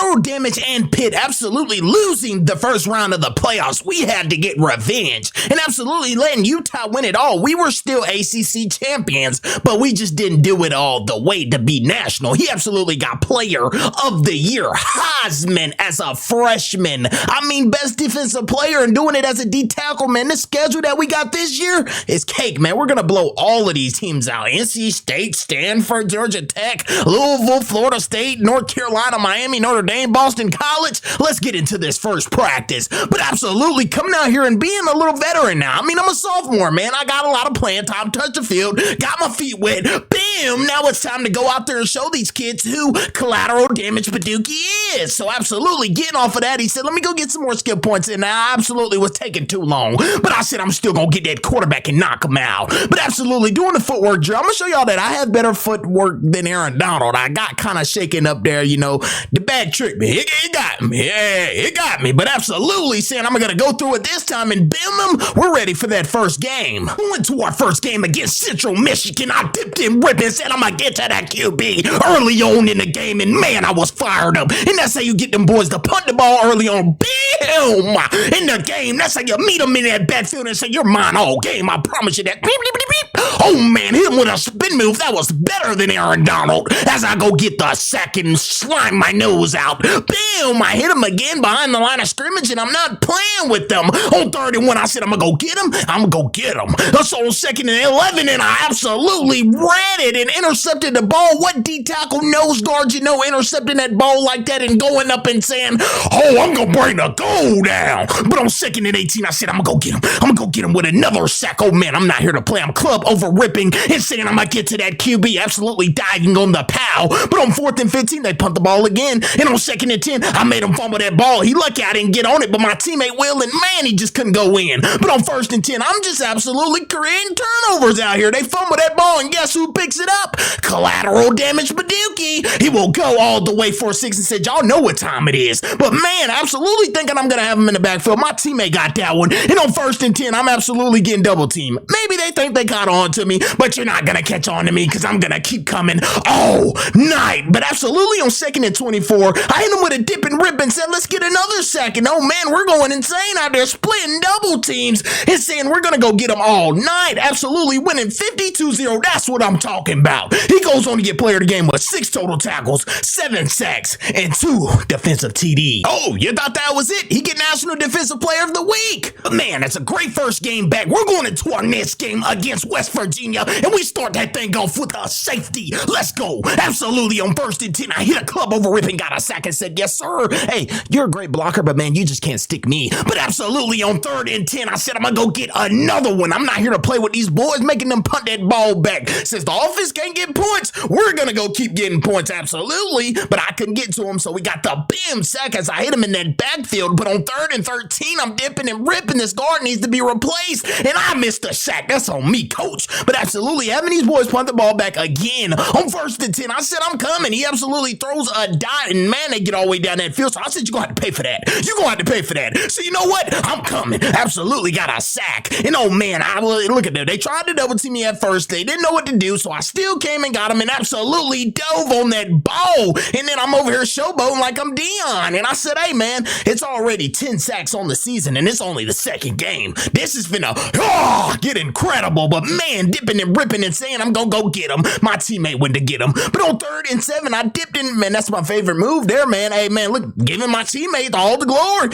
Collateral Damage and Pitt absolutely losing the first round of the playoffs. We had to get revenge and absolutely letting Utah win it all. We were still ACC champions, but we just didn't do it all the way to be national. He absolutely got Player of the Year, Heisman as a freshman. I mean, best defensive player and doing it as a D tackle, man. The schedule that we got this year is cake, man. We're going to blow all of these teams out. NC State, Stanford, Georgia Tech, Louisville, Florida State, North Carolina, Miami, Notre Dame, Boston College. Let's get into this first practice. But absolutely coming out here and being a little veteran now. I mean, I'm a sophomore, man. I got a lot of playing time, touch the field, got my feet wet. Bam! Now it's time to go out there and show these kids who Collateral Damage Badookie is. So absolutely getting off of that, he said, let me go get some more skill points in. Now, I absolutely was taking too long. But I said, I'm still going to get that quarterback and knock him out. But absolutely doing the footwork drill. I'm going to show y'all that I have better footwork than Aaron Donald. I got kind of shaken up there, you know. The bag tricked me. It got me. Yeah, it got me. But absolutely saying I'm going to go through it this time and bam them. We're ready for that first game. We went to our first game against Central Michigan. I dipped in rip and said I'm going to get to that QB early on in the game. And man, I was fired up. And that's how you get them boys to punt the ball early on. Bam! In the game. That's how you meet them in that backfield and say, you're mine all game. I promise you that. Beep, beep, beep, beep. Oh man, hit him with a spin move. That was better than Aaron Donald. As I go get the sack and slime my nose out. Bam! I hit him again behind the line of scrimmage and I'm not playing with them. On 31, I said, I'm going to go get him. I'm going to go get him. That's on 2nd and 11 and I absolutely ran it and intercepted the ball. What D tackle nose guard, you know, intercepting that ball like that and going up and saying, oh, I'm going to bring the goal down. But on 2nd and 18, I said, I'm going to go get him. I'm going to go get him with another sack. Oh man, I'm not here to play. I'm club over ripping and saying I'm going to get to that QB. Absolutely diving on the pow. But on 4th and 15, they punt the ball again. And on 2nd and 10, I made him fumble that ball. He lucky I didn't get on it, but my teammate Will, and man, he just couldn't go in. But on 1st and 10, I'm just absolutely creating turnovers out here. They fumble that ball, and guess who picks it up? Collateral Damage Badookie. He will go all the way for 6 and said, y'all know what time it is. But man, absolutely thinking I'm going to have him in the backfield. My teammate got that one. And on 1st and 10, I'm absolutely getting double teamed. Maybe they think they caught on to me, but you're not going to catch on to me because I'm going to keep coming all night. But absolutely on 2nd and 24, I hit him with a dip and rip and said, let's get another sack. And oh man, we're going insane out there, splitting double teams and saying we're going to go get them all night. Absolutely winning 52-0. That's what I'm talking about. He goes on to get player of the game with 6 total tackles, 7 sacks, and 2 defensive TDs. Oh, you thought that was it? He get National Defensive Player of the Week. But man, it's a great first game back. We're going into our next game against West Virginia, and we start that thing off with a safety. Let's go. Absolutely on 1st and 10, I hit a club over rip and got a sack and said, yes, sir. Hey, you're a great blocker, but man, you just can't stick me. But absolutely on 3rd and 10, I said, I'm going to go get another one. I'm not here to play with these boys, making them punt that ball back. Since the offense can't get points, we're going to go keep getting points. Absolutely. But I couldn't get to him, so we got the bam sack as I hit him in that backfield. But on 3rd and 13, I'm dipping and ripping. This guard needs to be replaced, and I missed the sack. That's on me, coach. But absolutely having these boys punt the ball back again on 1st and 10. I said, I'm coming. He absolutely throws a dot, and man, they get all the way down that field. So I said, you're going to have to pay for that. You're going to have to pay for that. So you know what? I'm coming. Absolutely got a sack. And oh man, look at them. They tried to double team me at first. They didn't know what to do, so I still came and got him and absolutely dove on that ball. And then I'm over here showboating like I'm Dion. And I said, hey man, it's already 10 sacks on the season, and it's only the 2nd game. This is finna get incredible. But man, dipping and ripping and saying I'm gonna go get him. My teammate went to get him. But on 3rd and 7, I dipped in. Man, that's my favorite move there, man. Hey man, look, giving my teammate all the glory.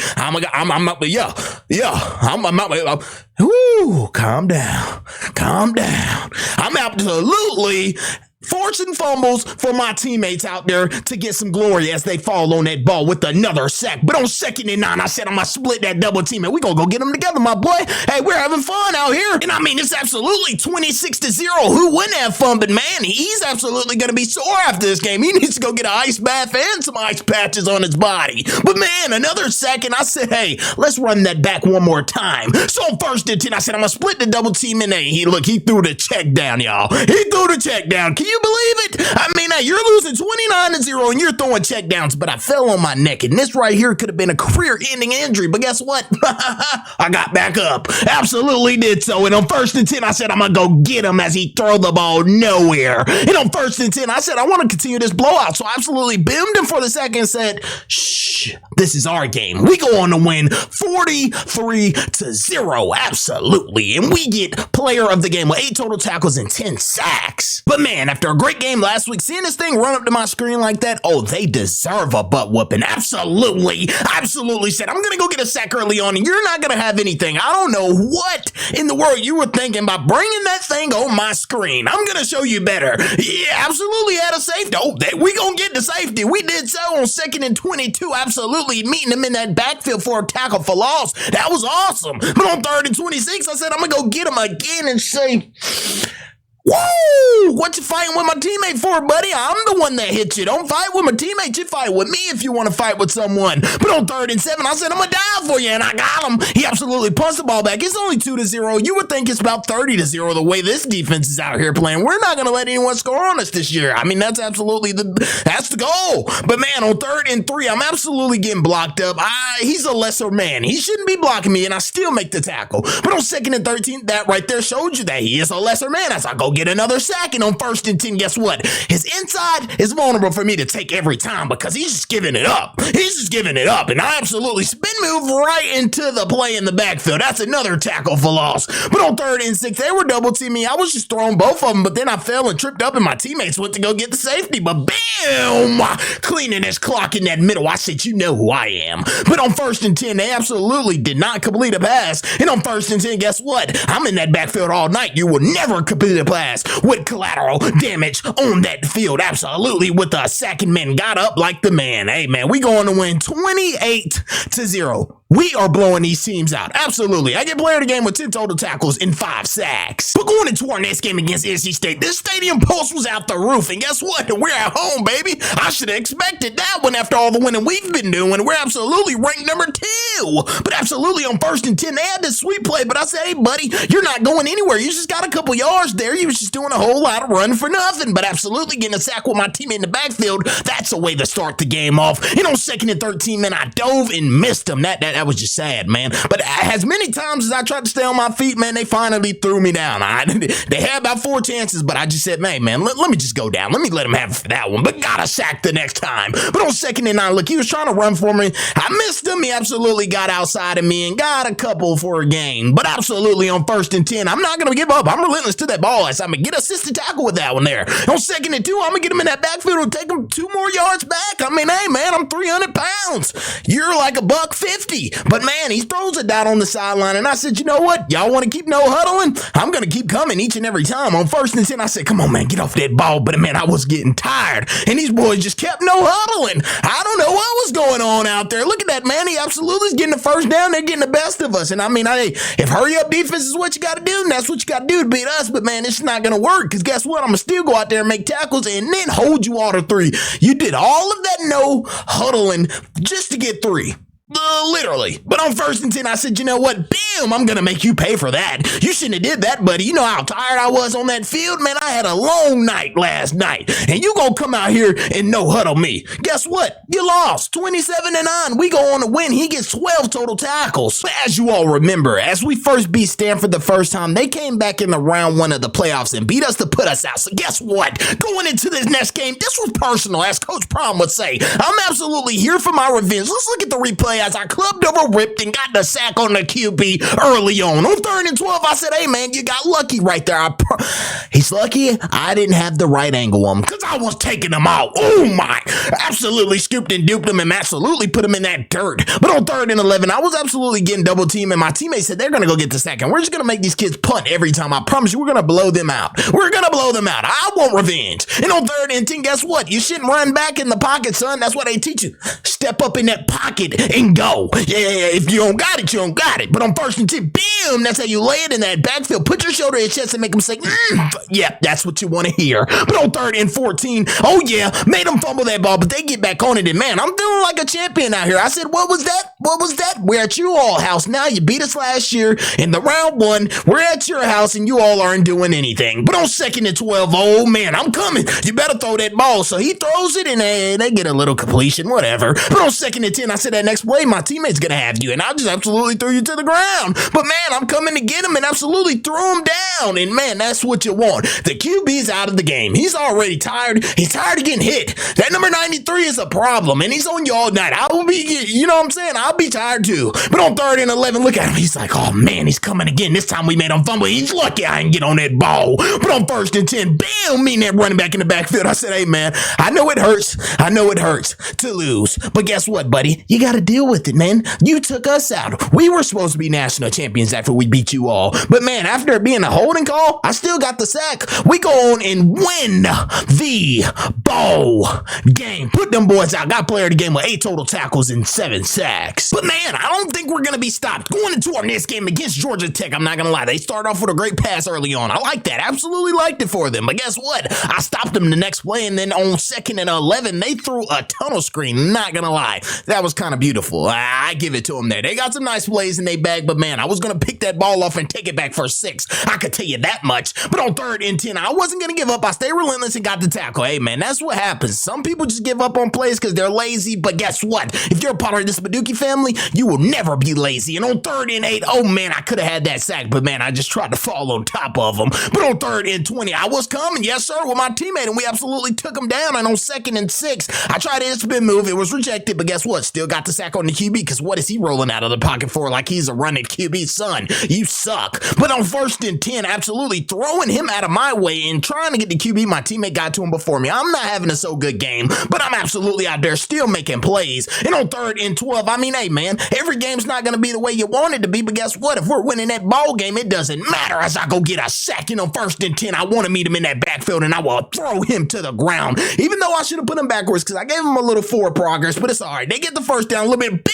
Calm down. Calm down. I'm absolutely forcing fumbles for my teammates out there to get some glory as they fall on that ball with another sack. But on 2nd and 9, I said I'm going to split that double team and we're going to go get them together, my boy. Hey, we're having fun out here. And I mean, it's absolutely 26-0. Who wouldn't have fun? But man, he's absolutely going to be sore after this game. He needs to go get an ice bath and some ice patches on his body. But man, another sack, and I said, hey, let's run that back one more time. So on 1st and 10, I said I'm going to split the double team, and hey, he threw the check down, y'all. He threw the check down. Can you believe it? I mean, you're losing 29-0 and you're throwing checkdowns, but I fell on my neck, and this right here could have been a career-ending injury, but guess what? I got back up. Absolutely did so, and on 1st and 10, I said I'm going to go get him as he throw the ball nowhere. And on 1st and 10, I said I want to continue this blowout, so I absolutely bimmed him for the second and said, shh, this is our game. We go on to win 43-0, absolutely, and we get player of the game with 8 total tackles and 10 sacks. But man, after a great game last week, seeing this thing run up to my screen like that, oh, they deserve a butt whooping. Absolutely said, I'm going to go get a sack early on, and you're not going to have anything. I don't know what in the world you were thinking by bringing that thing on my screen. I'm going to show you better. Yeah, absolutely had a safety. Oh, we going to get the safety. We did so on 2nd and 22. Absolutely meeting him in that backfield for a tackle for loss. That was awesome. But on 3rd and 26, I said, I'm going to go get him again and say, whoa, what you fighting with my teammate for, buddy? I'm the one that hit you. Don't fight with my teammate. You fight with me if you want to fight with someone. But on 3rd and 7, I said, I'm going to die for you, and I got him. He absolutely punched the ball back. It's only 2-0. You would think it's about 30-0 the way this defense is out here playing. We're not going to let anyone score on us this year. I mean, that's absolutely that's the goal. But man, on 3rd and 3, I'm absolutely getting blocked up. He's a lesser man. He shouldn't be blocking me, and I still make the tackle. But on 2nd and 13, that right there showed you that he is a lesser man as I go get another sack. And on 1st and 10, guess what? His inside is vulnerable for me to take every time because he's just giving it up. He's just giving it up. And I absolutely spin move right into the play in the backfield. That's another tackle for loss. But on 3rd and 6, they were double teaming me. I was just throwing both of them, but then I fell and tripped up and my teammates went to go get the safety. But bam! Cleaning this clock in that middle. I said, you know who I am. But on 1st and 10, they absolutely did not complete a pass. And on 1st and 10, guess what? I'm in that backfield all night. You will never complete a pass with collateral damage on that field. Absolutely, with the second man got up like the man. Hey man, we going to win 28-0. We are blowing these teams out. Absolutely. I get player of the game with 10 total tackles and 5 sacks. But going into our next game against NC State, this stadium pulse was out the roof. And guess what? We're at home, baby. I should have expected that one after all the winning we've been doing. We're absolutely ranked number 2. But absolutely on 1st and 10, they had this sweet play. But I said, hey, buddy, you're not going anywhere. You just got a couple yards there. You was just doing a whole lot of running for nothing. But absolutely getting a sack with my teammate in the backfield, that's a way to start the game off. And on 2nd and 13, man, I dove and missed him. That was just sad, man. But as many times as I tried to stay on my feet, man, they finally threw me down. They had about 4 chances, but I just said, man, let me just go down. Let me let him have that one, but got a sack the next time. But on 2nd and 9, look, he was trying to run for me. I missed him. He absolutely got outside of me and got a couple for a gain. But absolutely on 1st and 10, I'm not going to give up. I'm relentless to that ball. I'm going to get assisted tackle with that one there. On 2nd and 2, I'm going to get him in that backfield and take him 2 more yards back. I mean, hey, man, I'm 300 pounds. You're like $150. But man, he throws it down on the sideline, and I said, you know what? Y'all want to keep no huddling? I'm going to keep coming each and every time. On 1st and 10, I said, come on, man, get off that ball. But man, I was getting tired, and these boys just kept no huddling. I don't know what was going on out there. Look at that, man. He absolutely is getting the first down. They're getting the best of us. And I mean, if hurry-up defense is what you got to do, then that's what you got to do to beat us. But man, it's not going to work, because guess what? I'm going to still go out there and make tackles and then hold you all to 3. You did all of that no huddling just to get 3. Literally. But on 1st and 10, I said, you know what? Bam, I'm going to make you pay for that. You shouldn't have did that, buddy. You know how tired I was on that field? Man, I had a long night last night. And you going to come out here and no huddle me. Guess what? You lost 27-9. We go on to win. He gets 12 total tackles. But as you all remember, as we first beat Stanford the first time, they came back in the round 1 of the playoffs and beat us to put us out. So guess what? Going into this next game, this was personal, as Coach Prom would say. I'm absolutely here for my revenge. Let's look at the replay as I clubbed over, ripped, and got the sack on the QB early on. On 3rd and 12, I said, hey, man, you got lucky right there. He's lucky I didn't have the right angle on him because I was taking him out. Oh, my. Absolutely scooped and duped him and absolutely put him in that dirt. But on 3rd and 11, I was absolutely getting double teamed, and my teammates said they're going to go get the sack, and we're just going to make these kids punt every time. I promise you, we're going to blow them out. We're going to blow them out. I want revenge. And on 3rd and 10, guess what? You shouldn't run back in the pocket, son. That's what they teach you. Step up in that pocket and go. Yeah, if you don't got it, you don't got it. But on 1st and 10, bam, that's how you lay it in that backfield. Put your shoulder in your chest and make them say, yeah, that's what you want to hear. But on 3rd and 14, oh yeah, made them fumble that ball, but they get back on it. And man, I'm feeling like a champion out here. I said, what was that? What was that? We're at your all house now. You beat us last year in the round 1. We're at your house and you all aren't doing anything. But on 2nd and 12, oh man, I'm coming. You better throw that ball. So he throws it and they get a little completion, whatever. But on 2nd and 10, I said that next play, my teammate's going to have you. And I just absolutely threw you to the ground. But man, I'm coming to get him and absolutely threw him down. And man, that's what you want. The QB's out of the game. He's already tired. He's tired of getting hit. That number 93 is a problem and he's on you all night. I will be, you know what I'm saying? I'll be tired too. But on 3rd and 11, look at him. He's like, oh man, he's coming again. This time we made him fumble. He's lucky I didn't get on that ball. But on 1st and 10, bam, me and that running back in the backfield. I said, hey man, I know it hurts. I know it hurts to lose. But guess what, buddy? You got to deal with it, man. You took us out. We were supposed to be national champions after we beat you all. But man, after it being a holding call, I still got the sack. We go on and win the bowl game. Put them boys out. Got player of the game with 8 total tackles and 7 sacks. But man, I don't think we're going to be stopped. Going into our next game against Georgia Tech, I'm not going to lie. They start off with a great pass early on. I like that. Absolutely liked it for them. But guess what? I stopped them the next play, and then on 2nd and 11, they threw a tunnel screen. Not going to lie. That was kind of beautiful. I give it to them there. They got some nice plays in their bag, but man, I was going to pick that ball off and take it back for 6. I could tell you that much. But on 3rd and 10, I wasn't going to give up. I stayed relentless and got the tackle. Hey man, that's what happens. Some people just give up on plays because they're lazy, but guess what? If you're a part of this Badookie family, you will never be lazy. And on 3rd and 8, oh man, I could have had that sack, but man, I just tried to fall on top of them. But on 3rd and 20, I was coming, yes sir, with my teammate, and we absolutely took him down. And on 2nd and 6, I tried a spin move. It was rejected, but guess what? Still got the sack on the QB, because what is he rolling out of the pocket for like he's a running QB? Son, you suck. But on 1st and 10, absolutely throwing him out of my way and trying to get the QB, my teammate got to him before me. I'm not having a so good game, but I'm absolutely out there still making plays. And on 3rd and 12, I mean, hey man, every game's not going to be the way you want it to be, but guess what? If we're winning that ball game, it doesn't matter as I go get a sack. And on 1st and 10, I want to meet him in that backfield and I will throw him to the ground, even though I should have put him backwards because I gave him a little forward progress, but it's all right. They get the first down a little bit. Bam!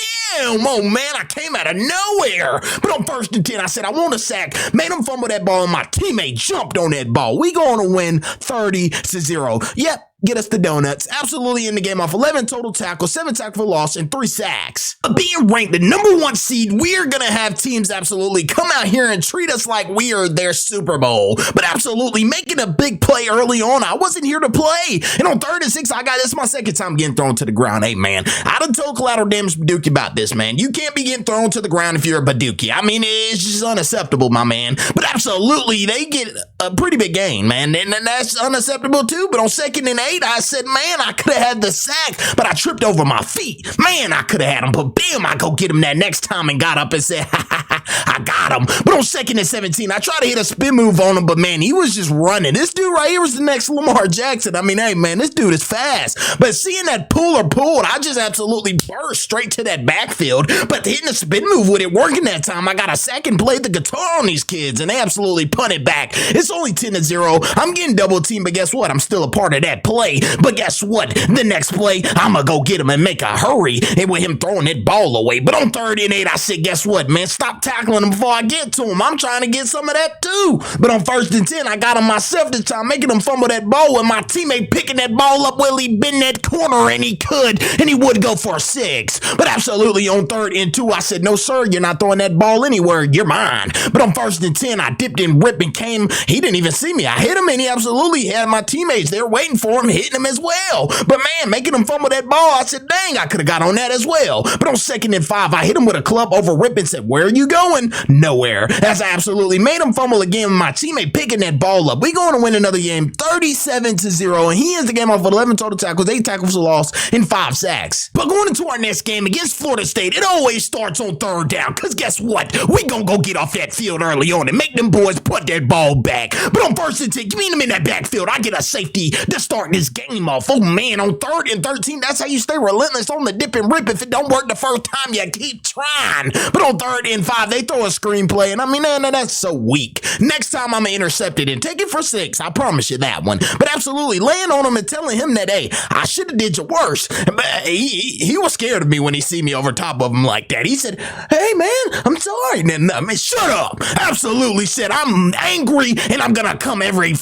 Oh man, I came out of nowhere. But on 1st and 10, I said I want a sack, made him fumble that ball, and my teammate jumped on that ball. We going to win 30-0. Yep. Get us the donuts. Absolutely in the game off 11 total tackles, 7 tackles for loss, and 3 sacks. Being ranked the number 1 seed, we're going to have teams absolutely come out here and treat us like we are their Super Bowl. But absolutely making a big play early on. I wasn't here to play. And on 3rd and 6, I got this my second time getting thrown to the ground. Hey, man, I done told Collateral Damage Badookie about this, man. You can't be getting thrown to the ground if you're a Badookie. I mean, it's just unacceptable, my man. But absolutely, they get a pretty big gain, man. And that's unacceptable too. But on 2nd and 8, I said, man, I could have had the sack, but I tripped over my feet. Man, I could have had him, but bam, I go get him that next time and got up and said, ha, ha, ha, I got him. But on 2nd and 17, I tried to hit a spin move on him, but man, he was just running. This dude right here was the next Lamar Jackson. I mean, hey, man, this dude is fast. But seeing that pulled, I just absolutely burst straight to that backfield. But hitting a spin move with it working that time, I got a sack and played the guitar on these kids, and they absolutely punted back. It's only 10-0. I'm getting double teamed, but guess what? I'm still a part of that play. But guess what? The next play, I'm going to go get him and make a hurry. And with him throwing that ball away. But on 3rd and 8, I said, guess what, man? Stop tackling him before I get to him. I'm trying to get some of that too. But on 1st and 10, I got him myself this time, making him fumble that ball. And my teammate picking that ball up while he been that corner, and he could. And he would go for a 6. But absolutely on 3rd and 2, I said, no, sir, you're not throwing that ball anywhere. You're mine. But on 1st and 10, I dipped and ripped and came. He didn't even see me. I hit him, and he absolutely had my teammates there waiting for him, hitting him as well. But man, making him fumble that ball, I said, dang, I could have got on that as well. But on 2nd and 5, I hit him with a club over rip and said, where are you going? Nowhere. As I absolutely made him fumble again, my teammate picking that ball up. We going to win another game, 37-0, and he ends the game off with 11 total tackles, 8 tackles for loss, and 5 sacks. But going into our next game against Florida State, it always starts on 3rd down, because guess what? We gonna go get off that field early on and make them boys put that ball back. But on 1st and 10, give me them in that backfield. I get a safety to start this game off. Oh man, on 3rd and 13, that's how you stay relentless on the dip and rip. If it don't work the first time, you keep trying. But on 3rd and 5, they throw a screenplay, and I mean, man, that's so weak. Next time, I'm gonna intercept it and take it for 6. I promise you that one. But absolutely laying on him and telling him that, hey, I should have did you worse. But he was scared of me when he see me over top of him like that. He said, hey man, I'm sorry. And then, man, shut up. Absolutely said, I'm angry and I'm gonna come every...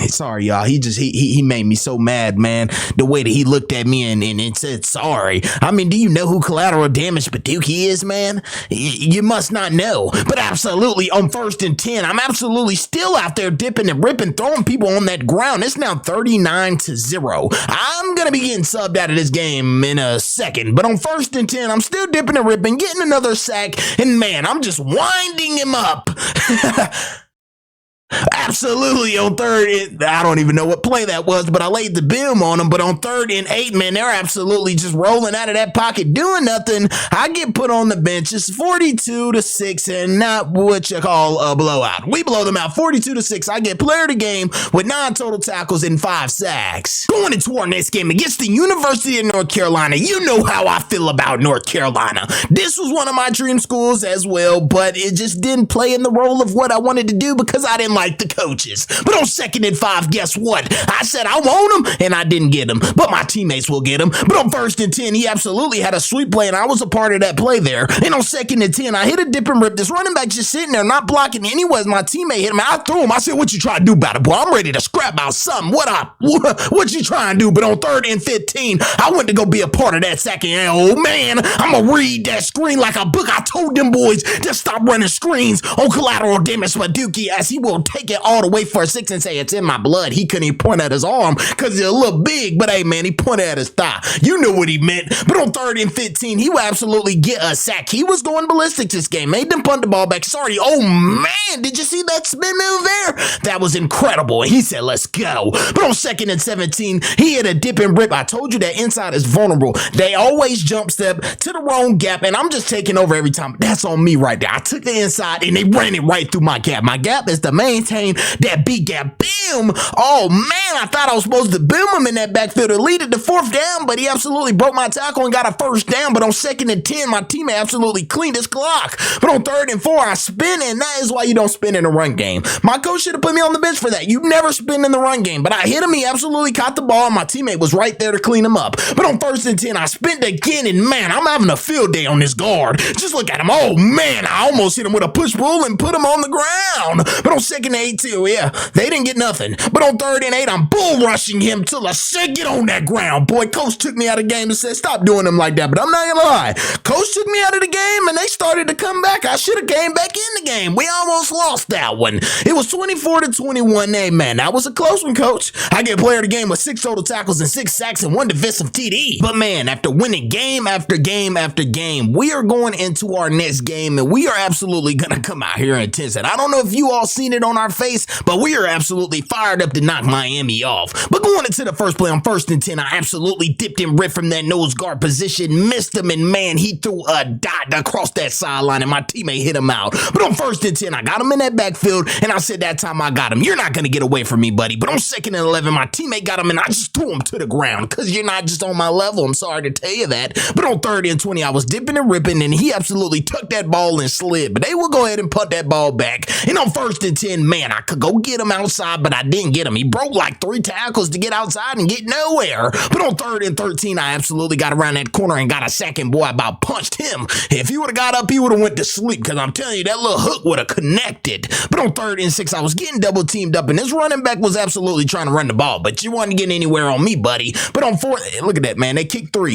Sorry, y'all. He made me so mad, man. The way that he looked at me and said sorry. I mean, do you know who Collateral Damage Badookie is, man? You must not know. But absolutely, on 1st and 10, I'm absolutely still out there dipping and ripping, throwing people on that ground. It's now 39-0. I'm going to be getting subbed out of this game in a second. But on 1st and 10, I'm still dipping and ripping, getting another sack. And man, I'm just winding him up. Absolutely on 3rd, I don't even know what play that was, but I laid the boom on them. But on 3rd and 8, man, they're absolutely just rolling out of that pocket, doing nothing. I get put on the bench. It's 42-6, and not what you call a blowout. We blow them out 42-6. I get player of the game with 9 total tackles and 5 sacks. Going into our next game against the University of North Carolina, you know how I feel about North Carolina. This was one of my dream schools as well, but it just didn't play in the role of what I wanted to do because I didn't like the coaches. But on 2nd and 5, guess what? I said I want him, and I didn't get him, but my teammates will get him. But on 1st and 10, he absolutely had a sweep play, and I was a part of that play there. And on 2nd and 10, I hit a dip and rip. This running back just sitting there, not blocking anyways. My teammate hit him. I threw him. I said, what you trying to do about it, boy? I'm ready to scrap out something. What you trying to do? But on 3rd and 15, I went to go be a part of that sack, and oh man, I'm going to read that screen like a book. I told them boys to stop running screens on Collateral Damage Badookie, as he will take it all the way for a 6 and say it's in my blood. He couldn't even point at his arm because he's a little big, but hey man, he pointed at his thigh. You know what he meant. But on 3rd and 15, he will absolutely get a sack. He was going ballistic this game. Made them punt the ball back. Sorry. Oh man, did you see that spin move there? That was incredible. And he said, let's go. But on 2nd and 17, he hit a dip and rip. I told you that inside is vulnerable. They always jump step to the wrong gap, and I'm just taking over every time. That's on me right there. I took the inside and they ran it right through my gap. My gap is to maintain that B gap. Boom. Oh man, I thought I was supposed to boom him in that backfield to lead it to 4th down, but he absolutely broke my tackle and got a 1st down. But on 2nd and 10, my teammate absolutely cleaned his clock. But on 3rd and 4, I spin, and that is why you don't spin in a run game. My coach should have put me on the bench for that. You never spin in the run game. But I hit him. He absolutely caught the ball, and my teammate was right there to clean him up. But on 1st and 10, I spinned again, and man, I'm having a field day on this guard. Just look at him. Oh man, I almost hit him with a push pull and put him on the ground. But on 2nd and 8 too, yeah, they didn't get nothing. But on 3rd and 8, I'm bull rushing him till I said, get on that ground. Boy, coach took me out of the game and said, stop doing them like that. But I'm not gonna lie. Coach took me out of the game and they started to come back. I should have came back in the game. We almost lost that one. It was 24-21. Hey, man, that was a close one, coach. I get player of the game with 6 total tackles and 6 sacks and 1 defensive TD. But man, after winning game after game after game, we are going into our next game and we are absolutely gonna come out here intense. And I don't know if you all seen it on our face, but we are absolutely fired up to knock Miami off. But going into the first play on 1st and 10, I absolutely dipped and ripped from that nose guard position, missed him, and man, he threw a dot across that sideline and my teammate hit him out. But on 1st and 10, I got him in that backfield and I said that time I got him. You're not going to get away from me, buddy. But on 2nd and 11, my teammate got him and I just threw him to the ground because you're not just on my level. I'm sorry to tell you that. But on 3rd and 20, I was dipping and ripping and he absolutely took that ball and slid. But they will go ahead and punt that ball back. And on 1st and 10, man, I could go get him outside, but I didn't get him. He broke like 3 tackles to get outside and get nowhere. But on 3rd and 13, I absolutely got around that corner and got a sack, and boy, I about punched him. If he would have got up, he would have went to sleep because I'm telling you, that little hook would have connected. But on 3rd and 6, I was getting double teamed up, and this running back was absolutely trying to run the ball, but you wasn't getting anywhere on me, buddy. But on 4th, look at that, man. They kicked 3.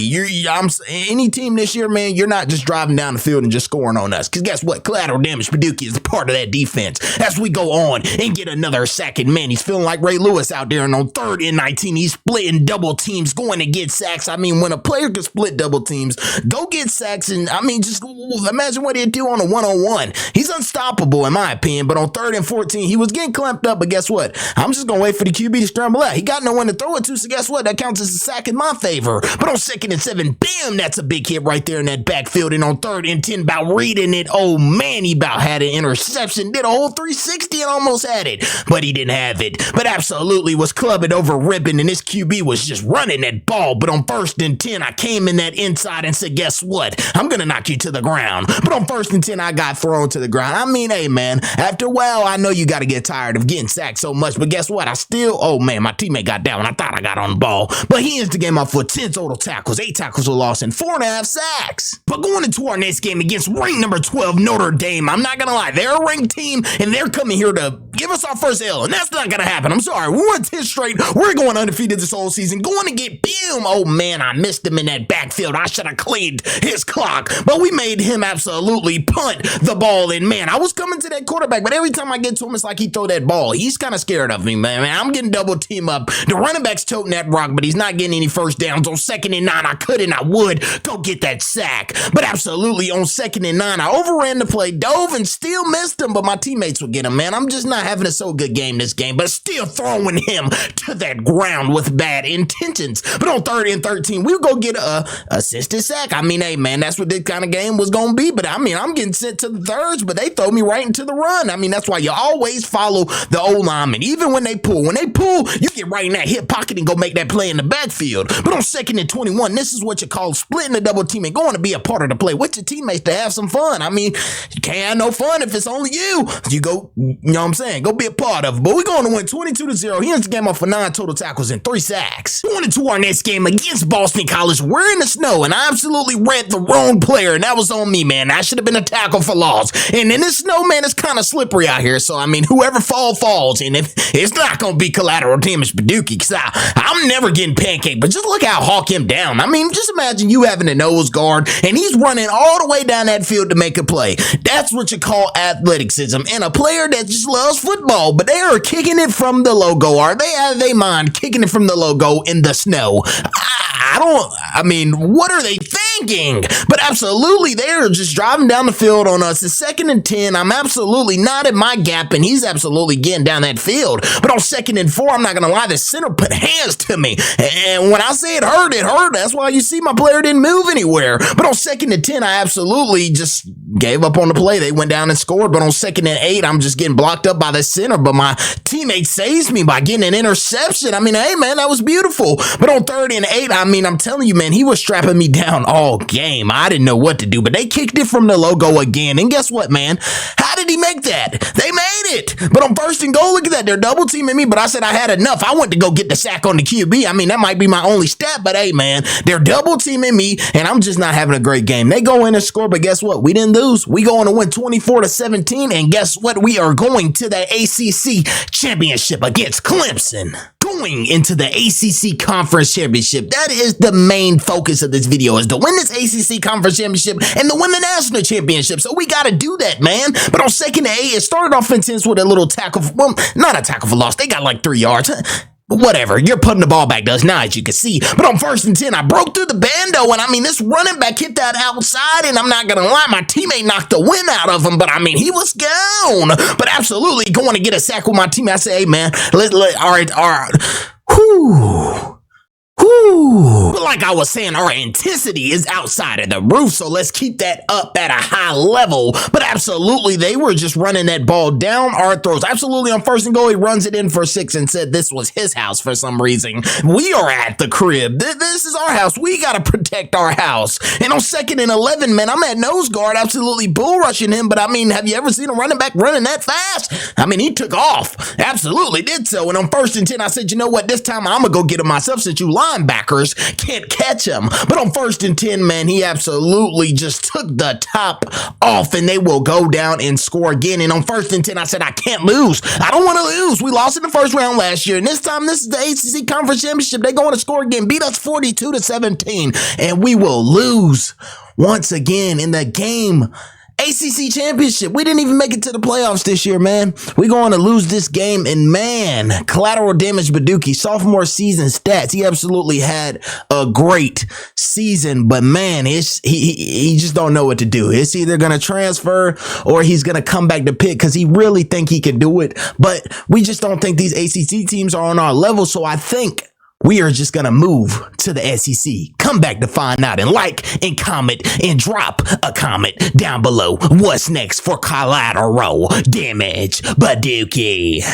Any team this year, man, you're not just driving down the field and just scoring on us. Because guess what? Collateral Damage Badookie is a part of that defense. As we go on and get another sack, and man, he's feeling like Ray Lewis out there. And on 3rd and 19, he's splitting double teams, going to get sacks. I mean, when a player can split double teams, go get sacks. And I mean, just imagine what he'd do on a one-on-one. He's unstoppable, in my opinion. But on 3rd and 14, he was getting clamped up. But guess what? I'm just going to wait for the QB to scramble out. He got no one to throw it to. So guess what? That counts as a sack in my favor. But on 2nd and 7, bam, that's a big hit right there in that backfield. And on 3rd and 10, about reading it. Oh, man, he about had an interception. Did a whole 360 and almost had it. But he didn't have it. But absolutely was clubbing over ripping. And this QB was just running that ball. But on 1st and 10, I came in that inside and said, guess what? I'm going to knock you to the ground. But on 1st and 10, I got thrown to the ground. I mean, hey, man, after a while, I know you got to get tired of getting sacked so much. But guess what? Oh, man, my teammate got down. I thought I got on the ball. But he ends the game off with 10 total tackles, 8 tackles were lost, and 4.5 sacks. But going into our next game against ranked number 12, Notre Dame, I'm not going to lie. They're a ranked team, and they're coming here to give us our first L, and that's not gonna happen. I'm sorry. We won 10 straight. We're going undefeated this whole season. Going to get boom. Oh man, I missed him in that backfield. I should have cleaned his clock, but we made him absolutely punt the ball in. Man, I was coming to that quarterback, but every time I get to him, it's like he throw that ball. He's kind of scared of me, man. I'm getting double team up. The running back's toting that rock, but he's not getting any first downs. On 2nd and 9, I could and I would go get that sack, but absolutely on 2nd and 9, I overran the play, dove and still missed him, but my teammates would get him, man. I'm just not having a so good game this game, but still throwing him to that ground with bad intentions. But on 3rd and 13, we'll go get a assisted sack. I mean, hey, man, that's what this kind of game was going to be, but I mean, I'm getting sent to the thirds, but they throw me right into the run. I mean, that's why you always follow the O-lineman. Even when they pull, you get right in that hip pocket and go make that play in the backfield. But on 2nd and 21, this is what you call splitting the double team and going to be a part of the play with your teammates to have some fun. I mean, you can't have no fun if it's only you. You go, you know what I'm saying? Go be a part of it. But we're going to win 22-0. He ends the game off for 9 total tackles and 3 sacks. Going into our next game against Boston College, we're in the snow, and I absolutely read the wrong player, and that was on me, man. That should have been a tackle for loss. And in this snow, man, it's kind of slippery out here. So, I mean, whoever falls. And if it's not going to be collateral damage Badookie, because I'm never getting pancaked. But just look how hawk him down. I mean, just imagine you having a nose guard, and he's running all the way down that field to make a play. That's what you call athleticism. And a player that just loves football, but they are kicking it from the logo. Are they out of their mind kicking it from the logo in the snow? I mean, what are they thinking? But absolutely, they're just driving down the field on us. It's 2nd and 10. I'm absolutely not in my gap, and he's absolutely getting down that field. But on 2nd and 4, I'm not going to lie, the center put hands to me. And when I say it hurt, it hurt. That's why you see my player didn't move anywhere. But on 2nd and 10, I absolutely just gave up on the play. They went down and scored. But on 2nd and 8, I'm just getting blocked up by the center. But my teammate saves me by getting an interception. I mean, hey, man, that was beautiful. But on 3rd and 8, I mean, I'm telling you, man, he was strapping me down all game. I didn't know what to do, but they kicked it from the logo again. And guess what, man? How did he make that? They made it. But on 1st and goal, look at that. They're double teaming me, but I said I had enough. I went to go get the sack on the QB. I mean, that might be my only stat, but hey, man, they're double teaming me, and I'm just not having a great game. They go in and score, but guess what? We didn't lose. We going to win 24-17, and guess what? We are going to the ACC Championship against Clemson. Going into the ACC Conference Championship. That is the main focus of this video, is to win this ACC Conference Championship and to win the National Championship. So we got to do that, man. But on 2nd and 8, it started off intense with a little tackle. Well, not a tackle for loss. They got like 3 yards. Whatever, you're putting the ball back, does now, as you can see. But on 1st and 10, I broke through the bando, and I mean, this running back hit that outside, and I'm not gonna lie, my teammate knocked the wind out of him, but I mean, he was gone. But absolutely going to get a sack with my teammate. I say, hey, man, all right. Whew. But like I was saying, our intensity is outside of the roof, so let's keep that up at a high level. But absolutely, they were just running that ball down our throats. Absolutely, on 1st and goal, he runs it in for 6 and said this was his house for some reason. We are at the crib. This is our house. We got to protect our house. And on 2nd and 11, man, I'm at nose guard, absolutely bull rushing him. But I mean, have you ever seen a running back running that fast? I mean, he took off. Absolutely did so. And on 1st and 10, I said, you know what? This time I'm going to go get him myself since you linebackers can't catch him. But on 1st and 10, man, he absolutely just took the top off, and they will go down and score again. And on 1st and 10, I said, I can't lose. I don't want to lose. We lost in the first round last year, and this time, this is the ACC Conference Championship. They're going to score again, beat us 42-17, and we will lose once again in the game. ACC Championship. We didn't even make it to the playoffs this year, man. We're going to lose this game, and man, collateral damage Badookie, sophomore season stats. He absolutely had a great season, but man, he just don't know what to do. It's either going to transfer or he's going to come back to Pitt because he really think he can do it, but we just don't think these ACC teams are on our level, so I think we are just going to move to the SEC. Come back to find out, and like and comment and drop a comment down below. What's next for collateral damage Badookie?